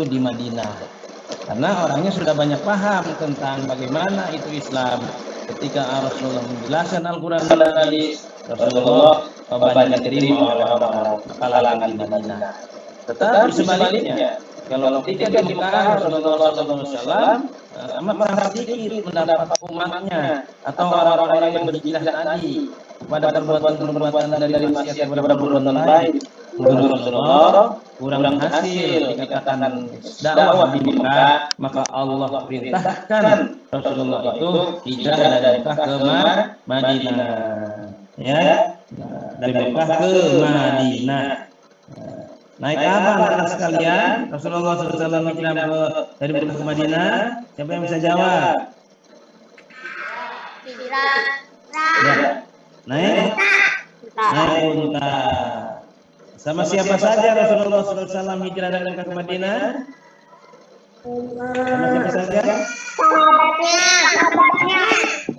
di Madinah. Karena orangnya sudah banyak paham tentang bagaimana itu Islam. Ketika Rasulullah menjelaskan Al-Quran tadi, Rasulullah banyak diterima oleh orang-orang kalangan di Madinah. Tetapi sebaliknya, kalau ketika di Mekah Rasulullah SAW amat sangat sedikit mendapat umatnya atau orang-orang yang berhijrah tadi pada perbuatan-perbuatan dari maksiat kepada perbuatan baik. Rasulullah kurang hasil dikatakan dakwah di Mekah, maka Allah perintahkan Rasulullah itu hijrah dari Mekah ke Madinah, ya, dari Mekah ke Madinah. Naik apa anak-anak sekalian? Rasulullah SAW hijrah dari Mekah ke Madinah. Siapa yang bisa jawab? Ya. Naik unta. Sama siapa saja Rasulullah SAW hijrah dari Mekah ke Madinah? Sama siapa saja? Sahabatnya.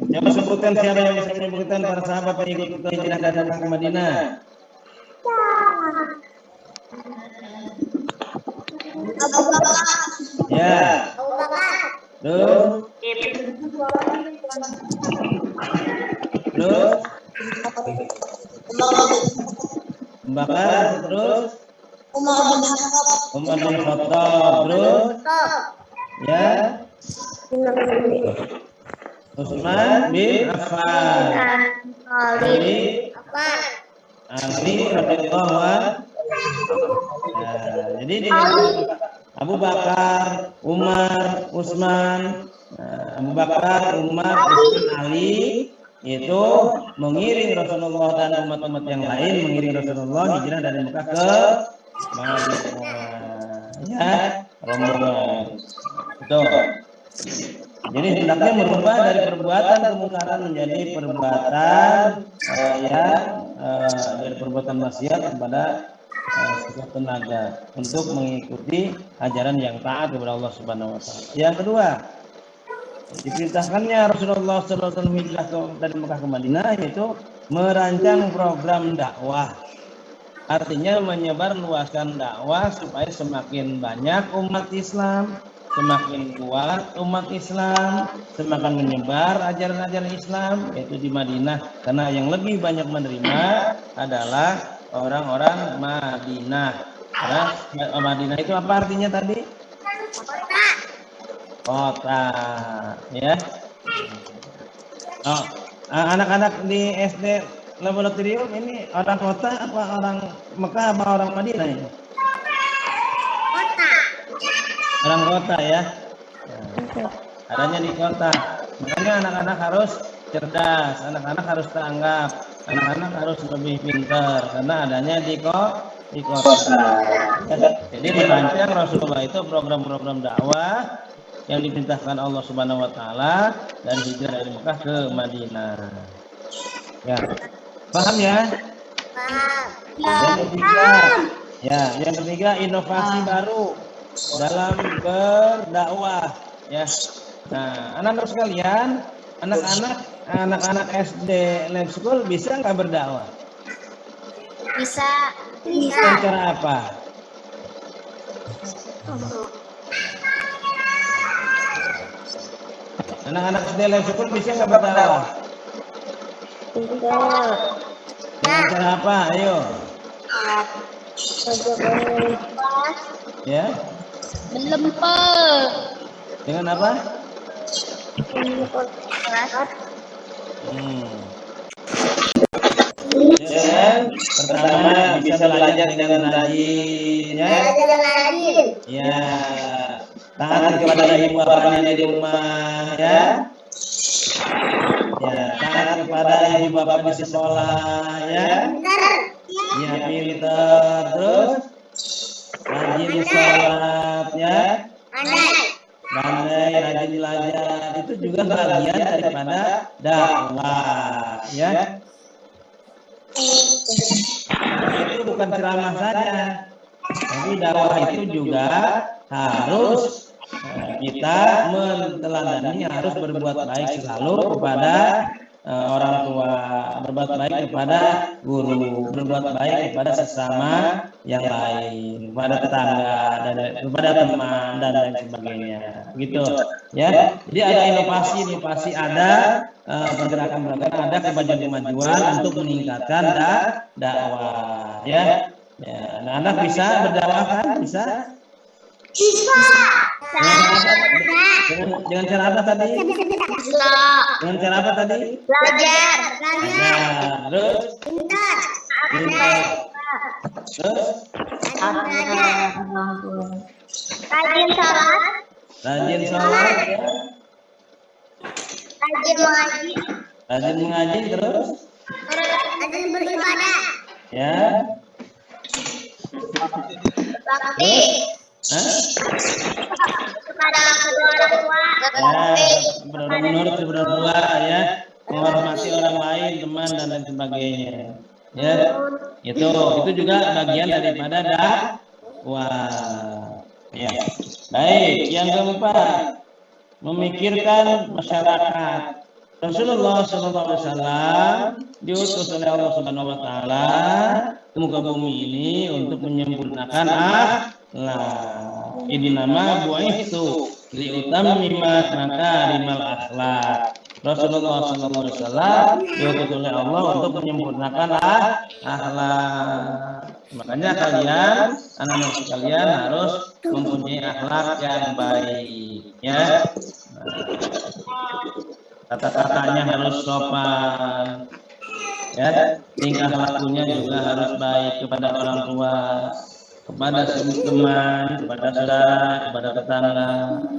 Coba sebutkan siapa yang bisa menyebutkan para sahabat yang ikut hijrah dari Mekah ke Madinah. Abu Bakar. Ya. Abu Bakar. Terus? Abu Bakar. Terus? Umar bin Khattab. Terus? Ya. Utsman bin Affan. Ali radhiyallahu anhu. Jadi Abu Bakar, Umar, Utsman, Abu Bakar, Umar, Utsman, Ali itu mengiring Rasulullah dan umat-umat yang lain mengiring Rasulullah hijrah dari Mekah ke Madinah. Ya, rombongan. Betul. Jadi hendaknya merubah dari perbuatan kemungkaran menjadi perbuatan dari perbuatan maksiat kepada sekuat tenaga untuk mengikuti ajaran yang taat kepada Allah Subhanahu wa taala. Yang kedua, diperintahkannya Rasulullah SAW hijrah dari Mekah ke Madinah yaitu merancang program dakwah. Artinya menyebarluaskan dakwah supaya semakin banyak umat Islam, semakin kuat umat Islam, semakin menyebar ajaran-ajaran Islam yaitu di Madinah. Karena yang lebih banyak menerima adalah orang-orang Madinah. Karena Madinah itu apa artinya tadi? Kota, ya. Oh, anak-anak di SD Laboratorium ini orang kota apa orang Mekah apa orang Madinah ini? Kota. Orang kota ya. Adanya di kota. Makanya anak-anak harus cerdas, anak-anak harus tanggap, anak-anak harus lebih pintar karena adanya di kota. Jadi dirancang Rasulullah itu program-program dakwah yang diperintahkan Allah Subhanahu wa taala dari hijrah dari Mekah ke Madinah. Ya. Paham ya? Paham. Yang ketiga inovasi baru dalam berdakwah ya. Nah, anak-anak sekalian, anak-anak SD Lab School bisa nggak berdakwah? Bisa. Dengan cara apa? Anak-anak SD Lab School bisa nggak berdakwah? Tidak. Dengan cara apa? Ayo. Ya. Melempar. Dengan apa? Pertama bisa belajar dengan rajin ya. Ya. Taat kepada ibu bapaknya di rumah ya. Ya, taat kepada ibu bapak di sekolah ya. Ya, pintar. Terus rajin sholat ya. Pandai, rajin belajar. Itu juga bagian daripada dakwah ya. Itu bukan ceramah saja, tapi dakwah itu juga harus kita meneladani, harus berbuat baik selalu kepada orang tua, berbuat baik kepada guru, berbuat baik kepada sesama yang lain, kepada tetangga dan kepada teman dan lain sebagainya. Gitu ya. Jadi ada inovasi ada pergerakan-pergerakan, ada kemajuan-kemajuan untuk meningkatkan dakwah ya. Ya, anak-anak bisa berdakwah kan? Bisa? Bisa. Dengan cara apa tadi? Bisa. Dengan cara apa tadi? Belajar. Terus? Pintar. Terus? Rajin sholat. Rajin sholat ya. Rajin mengaji. Rajin mengaji terus? Rajin beribadah. Ya. Bakti. Kepada kedua orang tua. Ya, menurut kedua orang tua ya, menghormati orang lain, teman dan lain sebagainya. Ya, itu juga bagian daripada dakwah. Ya. Baik, yang keempat, memikirkan masyarakat. Rasulullah SAW diutus oleh Allah Subhanahu Wa Taala ke muka bumi ini untuk menyempurnakan akhlak. Ini nama buaitu liutammima makarimal akhlak. Rasulullah SAW diutus oleh Allah untuk menyempurnakan akhlak. Makanya kalian, anak-anak sekalian harus mempunyai akhlak yang baik, ya. Kata-katanya harus sopan, ya. Tingkah lakunya juga harus baik kepada orang tua, kepada teman, kepada saudara, kepada tetangga,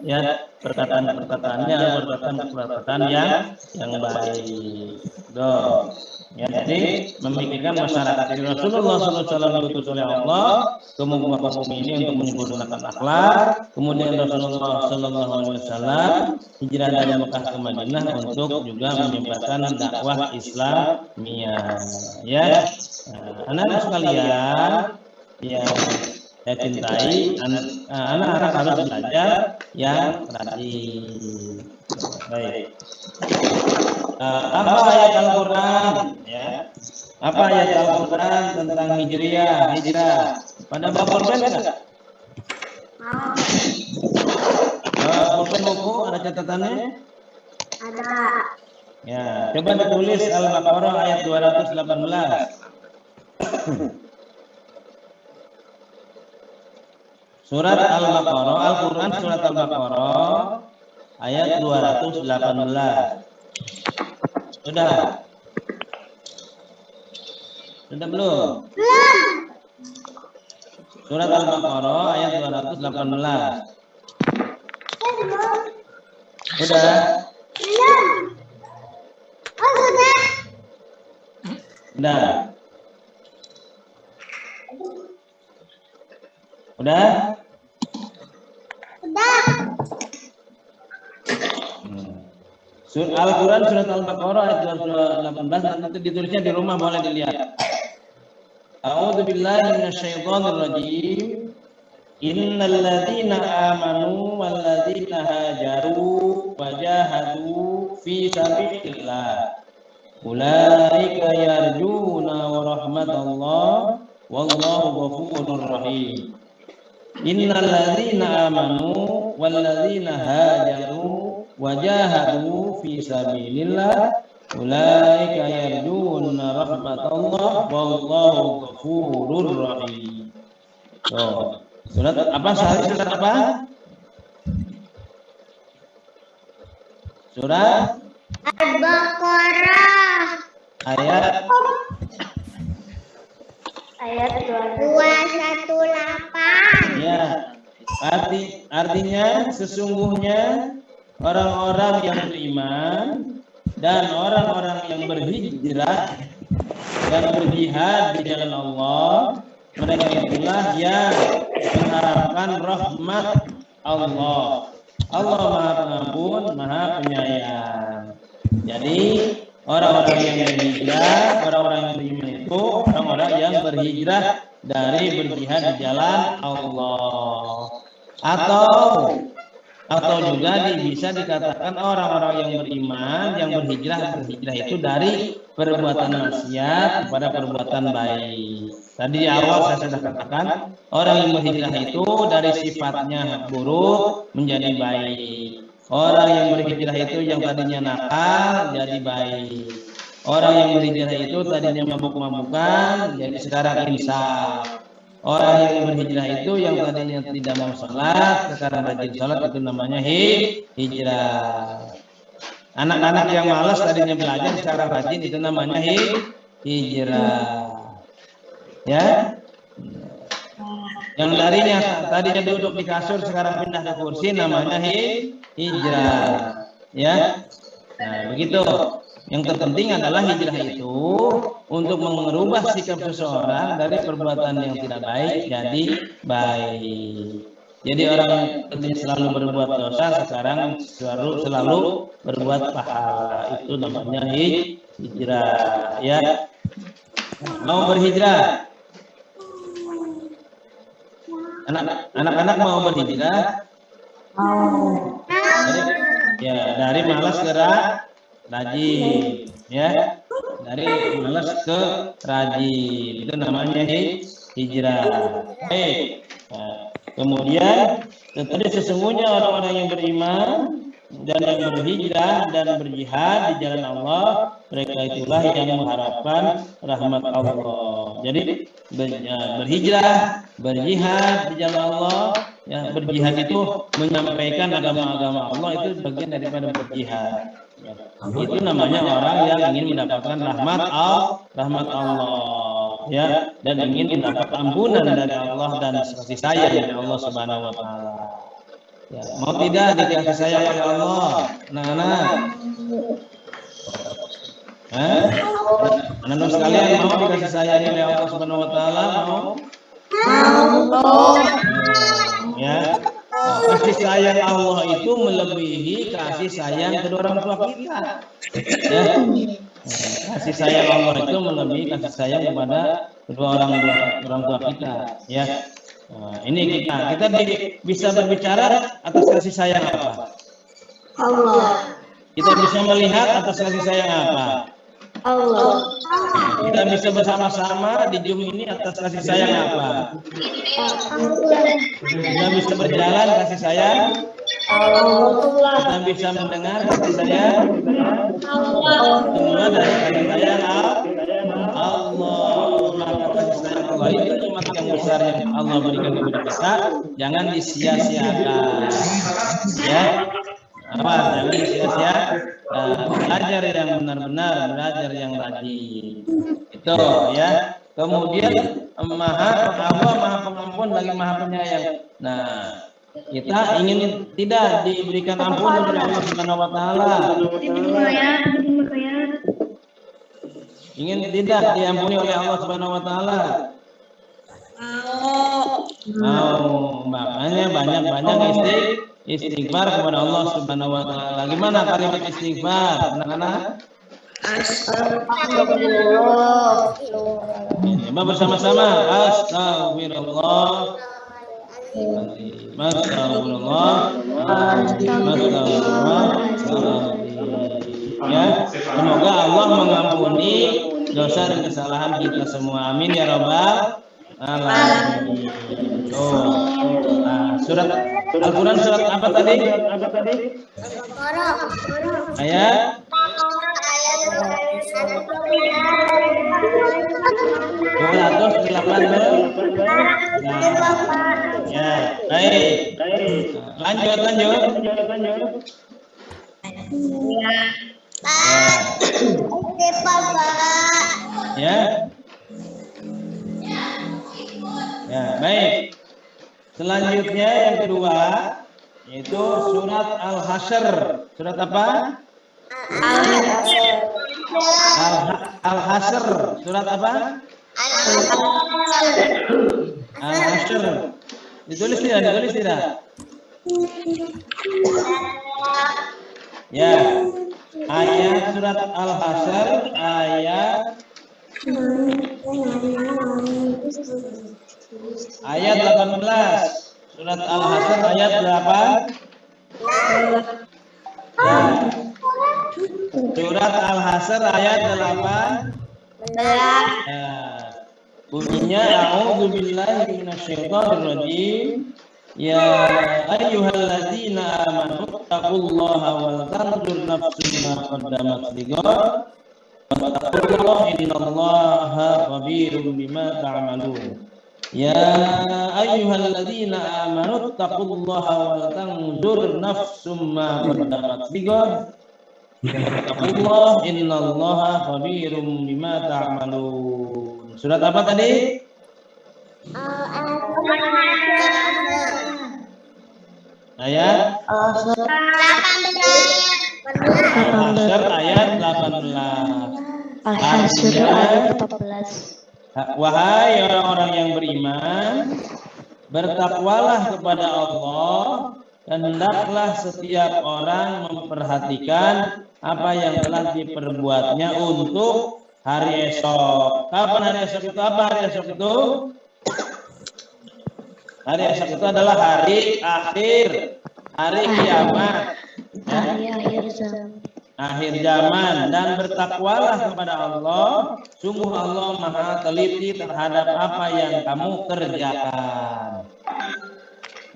ya. Perkataan-perkataannya perkataan yang baik. Doh. Ya, jadi memikirkan masyarakat ini. Rasulullah SAW diutus oleh Allah ke muka bumi ini untuk menyempurnakan akhlak. Kemudian Rasulullah SAW hijrah dari Mekah ke Madinah untuk juga menyebarkan dakwah Islamiyah. Ya, anak-anak sekalian yang saya cintai, anak-anak harus belajar yang rajin. Baik. Apa ayat Al-Quran? Ya. Apa ayat Al-Quran tentang hijrah? Pada bab pulpen enggak? Pulpen buku ada catatannya? Ada. Ya, coba ditulis Al-Baqarah ayat 218. Surat Al-Baqarah, Al-Quran surat Al-Baqarah ayat 218. Sudah belum? Surat Al-Baqarah ayat 218. Sudah? Belum. Oh, sudah. Udah. Udah? Sudah. Al-Quran surat Al-Baqarah ayat 218, nanti ditulisnya di rumah boleh dilihat. A'udzubillahi minasyaitonir rajim. Innal ladzina amanu wal ladzina hajaru wajahadu fi sabilillah ulaika yarjuna rahmatallah wallahu ghafurur rahim. Innal ladzina amanu wal ladzina hajaru wajahadu fi sabilillah ulaika yarjuna rahmatallah wallahu ghafurur rahim. Surat apa? Surat apa? Surat Al-Baqarah ayat 218. ya. Artinya sesungguhnya orang-orang yang beriman dan orang-orang yang berhijrah dan berjihad di jalan Allah, mereka itulah yang mengharapkan rahmat Allah. Allah Maha Pengampun, Maha Penyayang. Jadi orang-orang yang berhijrah, orang-orang yang beriman itu orang-orang yang berhijrah dari berjihad di jalan Allah. Atau atau juga bisa dikatakan orang-orang yang beriman yang berhijrah itu dari perbuatan maksiat kepada perbuatan baik. Tadi di awal saya sudah katakan orang yang berhijrah itu dari sifatnya buruk menjadi baik. Orang yang berhijrah itu yang tadinya nakal jadi baik. Orang yang berhijrah itu tadinya mabuk-mabukan jadi sekarang insaf. Orang yang berhijrah itu yang tadinya tidak mau sholat sekarang rajin sholat, itu namanya hijrah. Anak-anak yang malas tadinya belajar sekarang rajin, itu namanya hijrah. Ya, yang tadinya duduk di kasur sekarang pindah ke kursi, namanya hijrah. Ya, nah begitu. Yang terpenting adalah hijrah itu untuk merubah sikap seseorang dari perbuatan yang tidak baik jadi baik. Jadi orang yang selalu berbuat dosa sekarang selalu berbuat pahala, itu namanya hijrah. Ya, mau berhijrah. Anak-anak mau berhijrah? Mau. Dari malas ke rajin, ya. Dari malas ke rajin, itu namanya hijrah. Baik. Nah, kemudian tadi sesungguhnya orang-orang yang beriman dan yang berhijrah dan berjihad di jalan Allah, mereka itulah yang mengharapkan rahmat Allah. Jadi berhijrah, berjihad di jalan Allah, ya, berjihad itu menyampaikan agama-agama Allah, itu bagian daripada berjihad. Ya, itu namanya orang yang ingin mendapatkan rahmat Allah, ya, dan ingin mendapat ampunan dari Allah dan kasih sayang dari Allah Subhanahu wa taala. Ya, mau tidak dikasih sayang oleh Allah? Anak-anak. Anak-anak sekalian mau dikasih sayang oleh Allah Subhanahu wa taala? Mau? Ya. Kasih sayang Allah itu melebihi kasih sayang kedua orang tua kita. Ya. Kasih sayang Allah itu melebihi kasih sayang kepada kedua orang tua kita. Ya. Nah, ini kita bisa berbicara atas kasih sayang apa? Allah. Kita bisa melihat atas kasih sayang apa? Allah. Kita bisa bersama-sama di Zoom ini atas kasih sayang apa? Kita bisa berjalan kasih sayang. Kita bisa mendengar kasih sayang. Semua dari kasih sayang Allah. Maka kasih sayang Allah itu nikmat yang besar yang Allah berikan kepada kita, jangan disia-siakan. Ya. Apa? Jangan sia-sia. Belajar yang benar-benar, belajar yang rajin. Itu ya. Kemudian Allah Maha Pengampun lagi Maha Penyayang. Nah, kita ingin tidak diberikan ampunan oleh Allah Subhanahu wa taala. Ingin tidak diampuni oleh Allah Subhanahu wa taala. Mau. Makanya banyak-banyak istighfar kepada Allah Subhanahu wa taala. Gimana kalimat istighfar, anak-anak? Astagfirullah. Coba bersama-sama. Astagfirullah. Astagfirullah. Ya, semoga Allah mengampuni dosa dan kesalahan kita semua. Amin ya rabbal alamin. Surat Al-Quran surat apa tadi? Ayat 218. Ya, baik. Lanjut. Ya. Ya, baik. Selanjutnya yang kedua yaitu surat Al-Hasyr. Surat apa? Al-Hasyr. Surat apa? Al-Hasyr. Ditulis tidak? Ya. Ayat surat Al-Hasyr ayat 18. Surat Al-Hasyr ayat berapa? Ya. Surat Al-Hasyr ayat 8. Ya. Bunyinya a'udzubillahi minasyaitonirrajim. Ya ayyuhalladzina amanu taqullaha wal tanzur nafsum ma qaddamat lighad wattaqullaha innallaha khabirum bima ta'malun. Ya ayyuhalladzina amanu taqullaha wal tanzur nafsum ma qaddamat lighad wattaqullaha innallaha khabirum bima ta'malun. Surat apa tadi? Ayat Al-Hasyr ayat 18. Al-Hasyr ayat 14. Wahai orang-orang yang beriman, bertakwalah kepada Allah dan hendaklah setiap orang memperhatikan apa yang telah diperbuatnya untuk hari esok. Kapan hari esok itu? Apa hari esok itu? Hari esok itu adalah hari akhir, hari kiamat, akhir zaman. Dan bertakwalah kepada Allah, sungguh Allah maha teliti terhadap apa yang kamu kerjakan.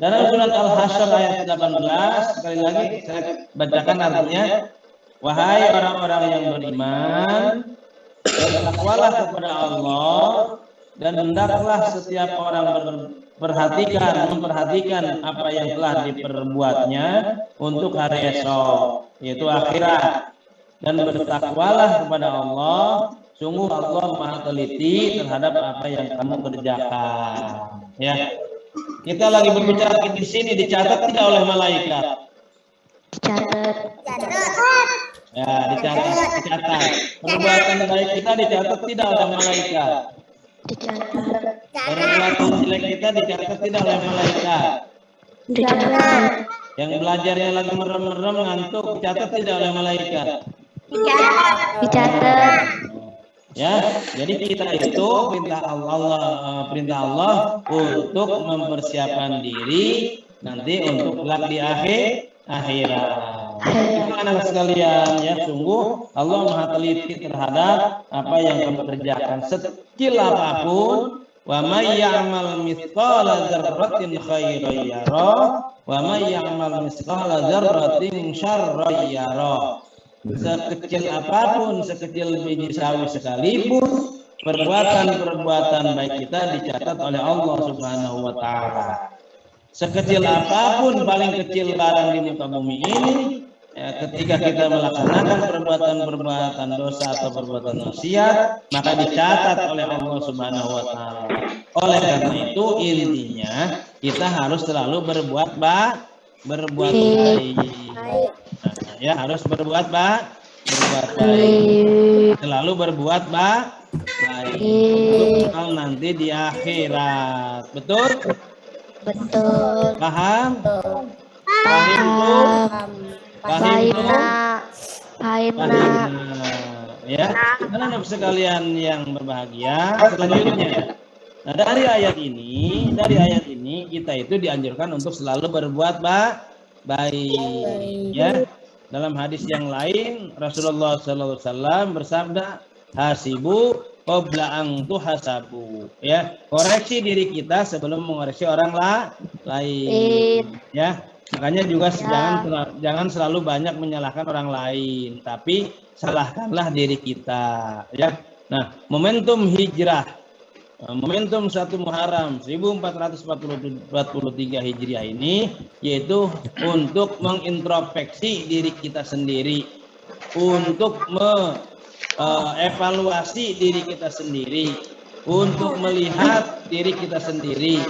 Dalam surat Al-Hasyr ayat 18, sekali lagi saya bacakan artinya. Wahai orang-orang yang beriman, bertakwalah kepada Allah dan hendaklah setiap orang memperhatikan apa yang telah diperbuatnya untuk hari esok, yaitu akhirat. Dan bertakwalah kepada Allah, sungguh Allah maha teliti terhadap apa yang kamu kerjakan. Ya, kita lagi berbicara di sini, dicatat tidak oleh malaikat? Ya, dicatat. Perbuatan baik kita dicatat tidak oleh malaikat. Perbuatan jelek kita dicatat tidak oleh malaikat. Yang belajarnya lagi merem-merem ngantuk dicatat tidak oleh malaikat. Dicatat. Ya, jadi kita itu perintah Allah untuk mempersiapkan diri nanti untuk kelak di akhirat. Anak sekalian, ya, sungguh Allah maha teliti terhadap apa yang kamu kerjakan sekecil apapun. Wa may ya'mal mithqala dzarratin khairan yarah wa may ya'mal mithqala dzarratin syarran yarah. Sekecil apapun, sekecil biji sawi sekalipun, perbuatan baik kita dicatat oleh Allah Subhanahu wa taala. Sekecil apapun, paling kecil barang di muka bumi ini, ya, ketika kita melaksanakan perbuatan dosa atau perbuatan maksiat, maka dicatat oleh Allah Subhanahu wa taala. Oleh karena itu intinya kita harus selalu berbuat baik. Nah, ya, harus berbuat baik. Selalu berbuat baik untuk nanti di akhirat. Betul? Paham? Ya, anak-anak sekalian yang berbahagia, selanjutnya. Nah, dari ayat ini kita itu dianjurkan untuk selalu berbuat baik. Ya. Dalam hadis yang lain Rasulullah SAW bersabda, hasibu qabla an tuhasabu. Ya, koreksi diri kita sebelum mengoreksi orang lain. Ya. Makanya juga jangan selalu banyak menyalahkan orang lain, tapi salahkanlah diri kita. Ya. Nah, momentum hijrah, momentum 1 Muharram 1443 Hijriah ini yaitu untuk mengintrospeksi diri kita sendiri, untuk mengevaluasi diri kita sendiri, untuk melihat diri kita sendiri.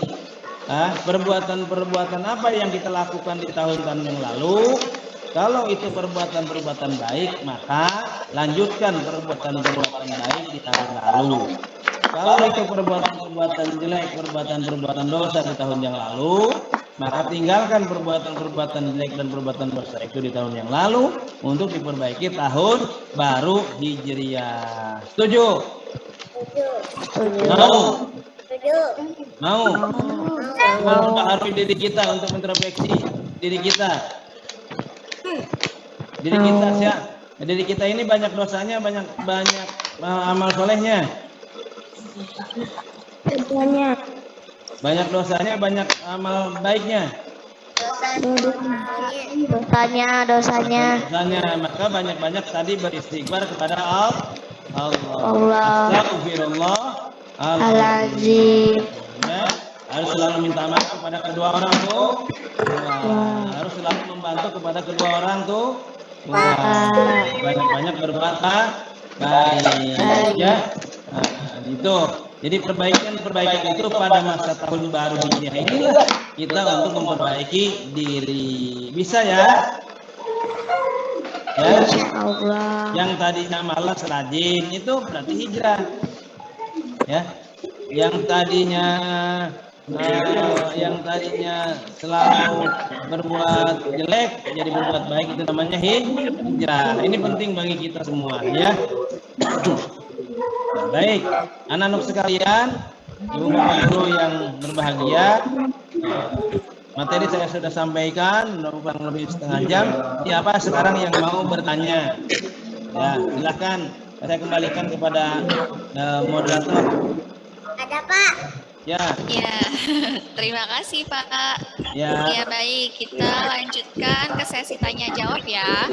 Perbuatan apa yang kita lakukan di tahun-tahun yang lalu. Kalau itu perbuatan baik, maka lanjutkan perbuatan baik di tahun lalu. Kalau itu perbuatan jelek, perbuatan dosa di tahun yang lalu, maka tinggalkan perbuatan jelek dan perbuatan dosa itu di tahun yang lalu untuk diperbaiki tahun baru Hijriah. Setuju? Mau mempengaruhi diri kita untuk introspeksi diri kita. Diri kita diri kita ini banyak dosanya, banyak amal solehnya. Banyak dosanya, banyak amal baiknya. Dosanya, maka banyak-banyak tadi beristighfar kepada Allah. Astagfirullah. Ya, harus selalu minta maaf kepada kedua orang tuh. Harus selalu membantu kepada kedua orang tuh. Banyak-banyak berbuat baik. Ya, gitu. Jadi perbaikan itu pada masa tahun baru Hijriah inilah kita untuk memperbaiki diri. Bisa ya? Ya. Yang tadinya malas rajin itu berarti hijrah. Ya. Yang tadinya selalu berbuat jelek jadi berbuat baik itu namanya hijrah. Ini penting bagi kita semua ya. Baik, anak-anak sekalian, ibu bapak guru yang berbahagia, materi saya sudah sampaikan, kurang lebih setengah jam. Siapa sekarang yang mau bertanya? Ya, silakan. Saya kembalikan kepada moderator. Ada Pak. Ya. Ya, terima kasih Pak. Ya baik, kita lanjutkan ke sesi tanya jawab ya.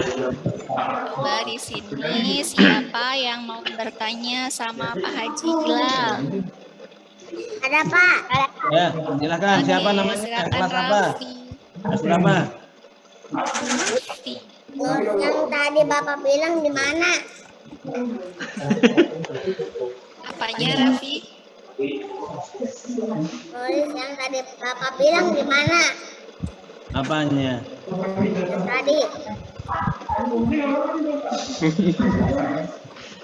Coba di sini siapa yang mau bertanya sama Pak Haji Hilal? Ada Pak. Ya, silakan. Siapa namanya? Silakan Kelas apa? Raffi. Kelas berapa? Yang tadi Bapak bilang di mana? Apanya Raffi? Tulis yang tadi Bapak bilang di mana? Apanya? Tadi.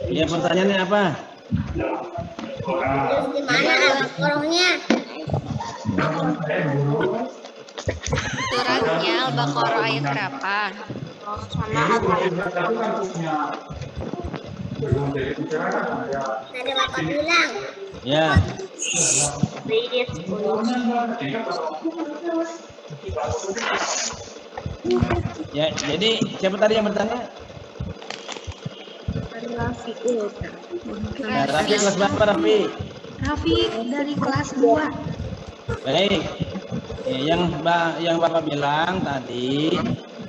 Ya, pertanyaannya apa? Terus di mana Al-Baqarahnya? Suratnya Al-Baqarah ayat berapa? Sama tadi Bapak bilang. Ya. Ya, jadi siapa tadi yang bertanya? Ya, Raffi kelas berapa, Raffi? Raffi dari kelas 2. Baik. Ya, yang Bapak bilang tadi,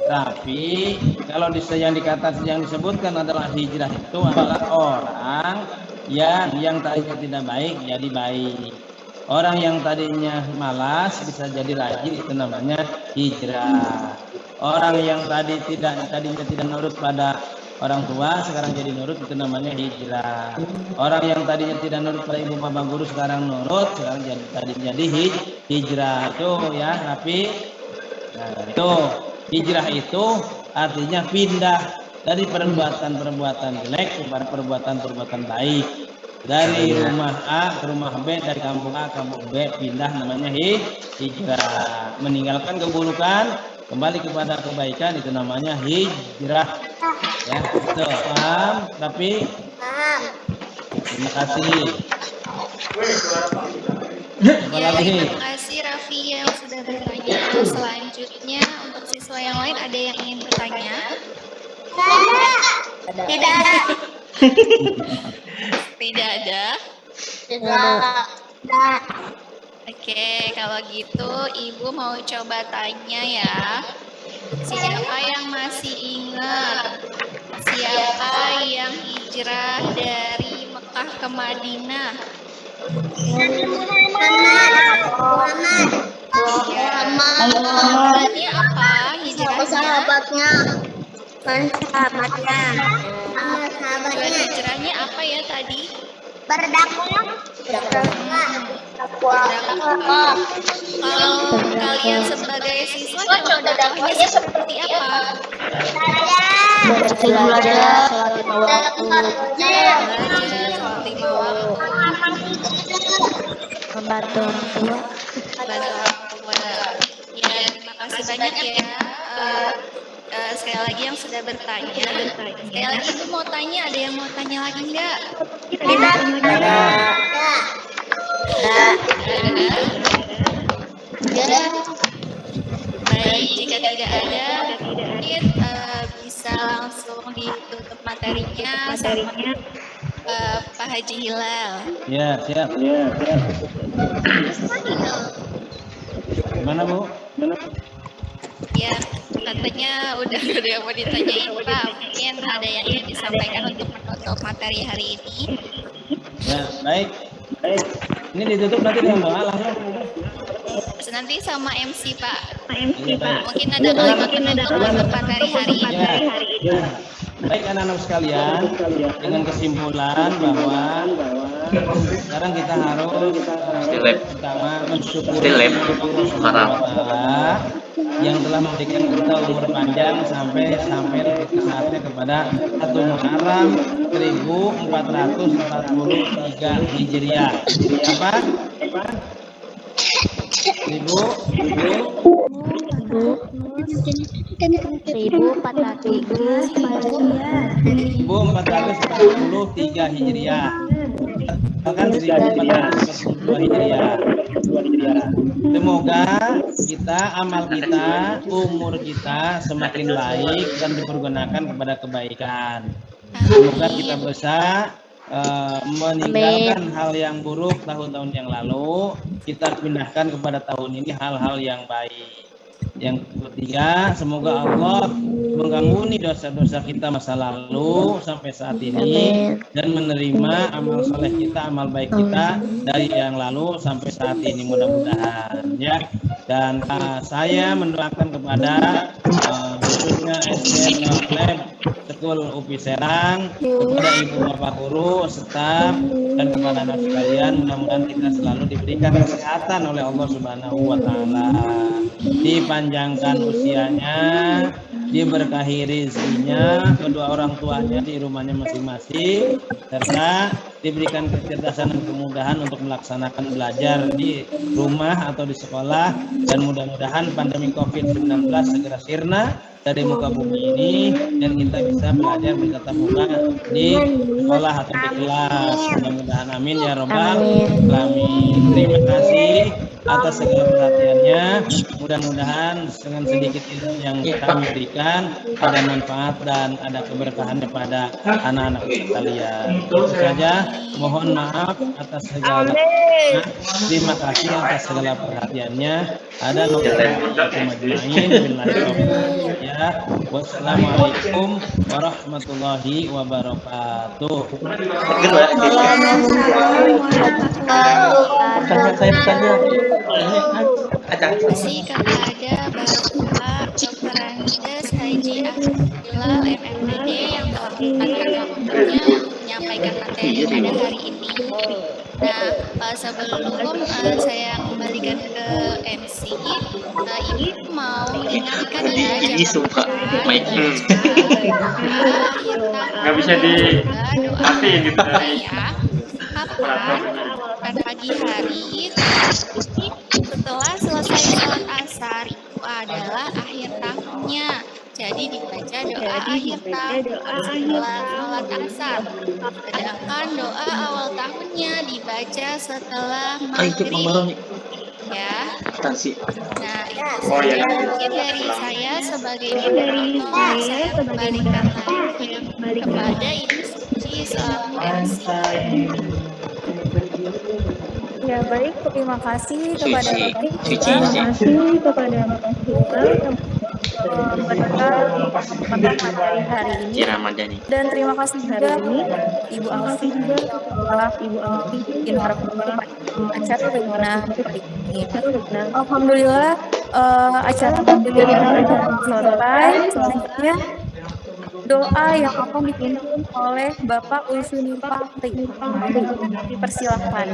Raffi, kalau yang disebutkan adalah hijrah itu adalah orang yang tadinya tidak baik jadi baik. Orang yang tadinya malas bisa jadi rajin, itu namanya hijrah. Orang yang tadinya tidak nurut pada orang tua sekarang jadi nurut, itu namanya hijrah. Orang yang tadinya tidak nurut pada ibu bapak guru sekarang nurut, sekarang jadi hijrah. Itu ya, tapi itu hijrah itu artinya pindah dari perbuatan-perbuatan jelek kepada perbuatan-perbuatan baik. Dari rumah A ke rumah B, dari kampung A ke kampung B, pindah namanya hijrah. Meninggalkan keburukan, kembali kepada kebaikan, itu namanya hijrah. Ya, itu paham? Tapi terima kasih. Terima kasih Raffi yang sudah bertanya. Selanjutnya untuk siswa yang lain ada yang ingin bertanya? Tidak ada. Tidak ada. Oke, kalau gitu Ibu mau coba tanya ya. Siapa yang masih ingat siapa yang hijrah dari Mekah ke Madinah? Muhammad. Apa hijrahnya? Sahabatnya. Hijrahnya apa ya tadi? Berdakwah. Kalau kalian sebagai siswa contoh dakwahnya seperti apa? Belajar sholat lima waktu, membantu orang tua. Ya, terima kasih banyak ya. Sekali lagi yang sudah bertanya. Sekali lagi Ibu mau tanya, ada yang mau tanya lagi enggak? Baik, jika tidak ada, mungkin bisa langsung ditutup materinya sama Pak Haji Hilal. Ya, siap. Gimana, Bu? Ya, katanya udah gak ada yang mau ditanyain Pak. Mungkin ada yang ingin disampaikan untuk menutup materi hari ini. Ya, baik. Ini ditutup nanti dengan doa langsung. Nanti sama MC Pak. Iya, baik. Mungkin ada kalimat penutup untuk materi hari ini. Ya. Baik anak-anak sekalian, dengan kesimpulan bahwa sekarang kita harus pertama mensyukuri Allah Subhanahu wa Ta'ala yang telah memberikan kita umur panjang sampai saatnya kepada 1 Muharram 1443 Hijriah. Apa? 1443 Hijriah. Bahkan 1442 Hijriah. Semoga amal kita, umur kita semakin baik dan dipergunakan kepada kebaikan. Semoga kita bisa meninggalkan hal yang buruk tahun-tahun yang lalu, kita pindahkan kepada tahun ini hal-hal yang baik. Yang ketiga, semoga Allah mengampuni dosa-dosa kita masa lalu sampai saat ini dan menerima amal soleh kita, amal baik kita dari yang lalu sampai saat ini, mudah-mudahan ya. Dan saya mendoakan kepada khususnya SDN Lab Sekul UPI Serang, kepada ibu bapak guru, staf, dan kepada anak sekalian, mudah-mudahan kita selalu diberikan kesehatan oleh Allah Subhanahu wa Ta'ala, dipanjangkan usianya, diberkahi rezekinya, kedua orang tuanya di rumahnya masing-masing, serta diberikan kecerdasan dan kemudahan untuk melaksanakan belajar di rumah atau di sekolah, dan mudah-mudahan pandemi COVID-19 segera sirna dari muka bumi ini dan kita bisa belajar bertatap muka di sekolah atau di kelas. Mudah-mudahan amin ya robbal alamin. Terima kasih atas segala perhatiannya. Mudah-mudahan dengan sedikit ilmu yang kami berikan ada manfaat dan ada keberkahan kepada anak-anak sekalian. Itu saja. Mohon maaf atas segala. Terima kasih atas segala perhatiannya. Ada ya. Wassalamualaikum warahmatullahi wabarakatuh. Terima kasih kepada Bapak Dr. Andes Haji Abdullah MMD yang telah menyempatkan waktunya untuk menyampaikan materi pada hari ini. Nah, sebelum saya kembalikan ke MC, Ibu mau mengingatkan ya, nggak bisa dimatiin gitu ya. Kapan? Pada pagi hari setelah selesai sholat asar itu adalah akhir tahunnya. Jadi dibaca doa akhir tahun setelah sholat asar. Sedangkan doa awal tahunnya dibaca setelah maghrib. Ya. Nah, itu saja mungkin dari saya sebagai moderator. Saya kembalikan lagi kepada Ibu Suci selaku MC. Ya baik, terima kasih kepada materi hari ini, dan terima kasih juga Ibu Alfi yang telah bikin acara bagaimana hari ini. Alhamdulillah acara selesai. Selanjutnya doa yang akan dipimpin oleh Bapak Uisuni Fakri. Dipersilahkan.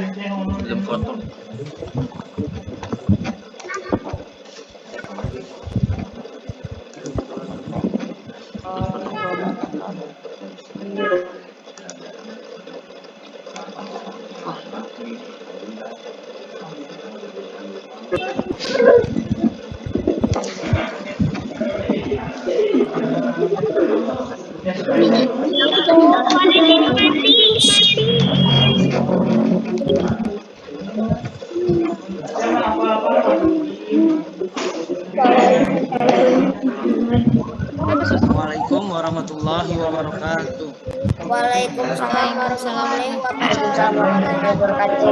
Assalamualaikum warahmatullahi wabarakatuh. Waalaikumsalam warahmatullahi wabarakatuh.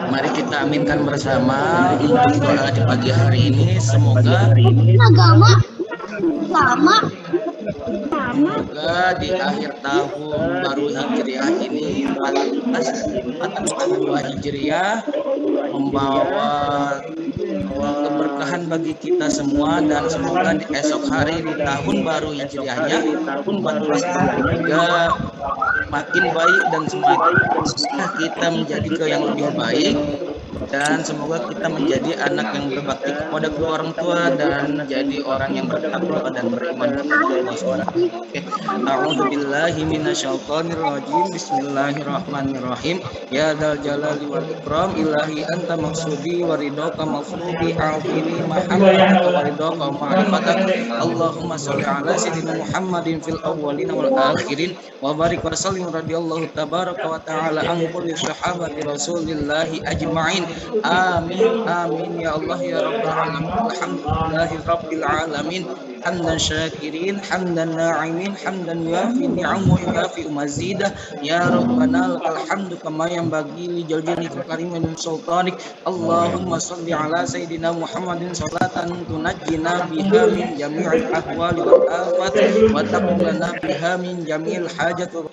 Mari kita aminkan bersama untuk doa di pagi hari ini. Semoga di akhir tahun baru Hijriah ini 1442 Hijriah membawa keberkahan bagi kita semua, dan semoga di esok hari di tahun baru Hijriahnya tahun 1443 makin baik dan semakin kita menjadi ke yang lebih baik, dan semoga kita menjadi anak yang berbakti kepada kedua orang tua dan menjadi orang yang bertakwa dan beriman kepada Allah Subhanahu. A'udzubillahi minasyaitonirrajim. Bismillahirrahmanirrahim. Ya dzal jalali wal ikram ilahi anta maksudi wa ridaka mafrudi a'tini mahabbatan wa ridaka ma'rifatak. Allahumma shalli ala sayyidina Muhammadin fil awwalin wal akhirin wa barik wa sallim radhiyallahu tabaraka wa ta'ala an kulli sahabati rasulillahi ajma'in. Amin amin ya Allah ya rabbal alamin. Alhamdulillahi rabbil alamin. Hamdan syakirin, hamdan na'imin, hamdan yuafi ni'am wa yuafi mazidah. Ya rabbana lakal hamdu kama yanbaghi li jaljalika karimin sultanik. Allahumma shalli ala sayyidina Muhammadin salatan tunajjina biha min jami'il ahwali wal afat wa taqulana biha min jami'il hajat wa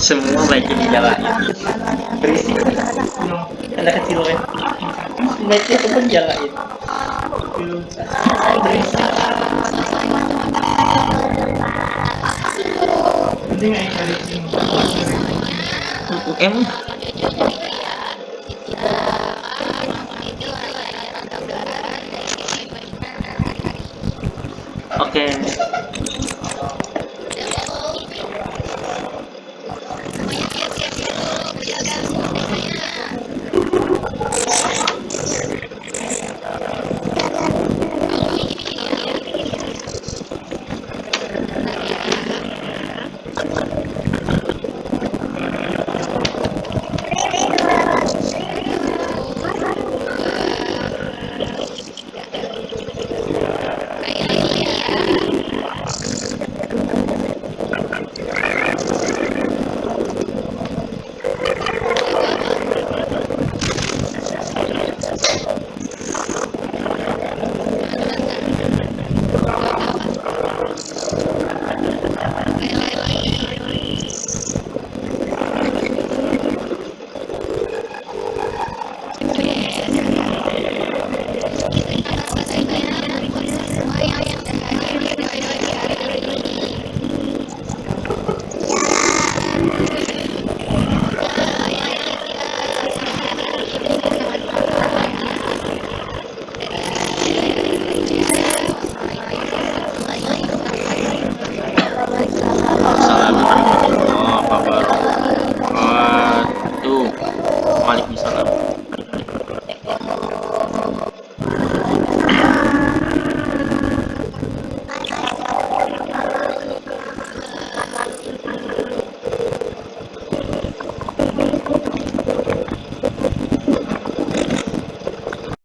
Semua baiknya dijalanin. Berisik. Anak kecil ya. Baiknya temen jalanin. Berisik. Emang oke.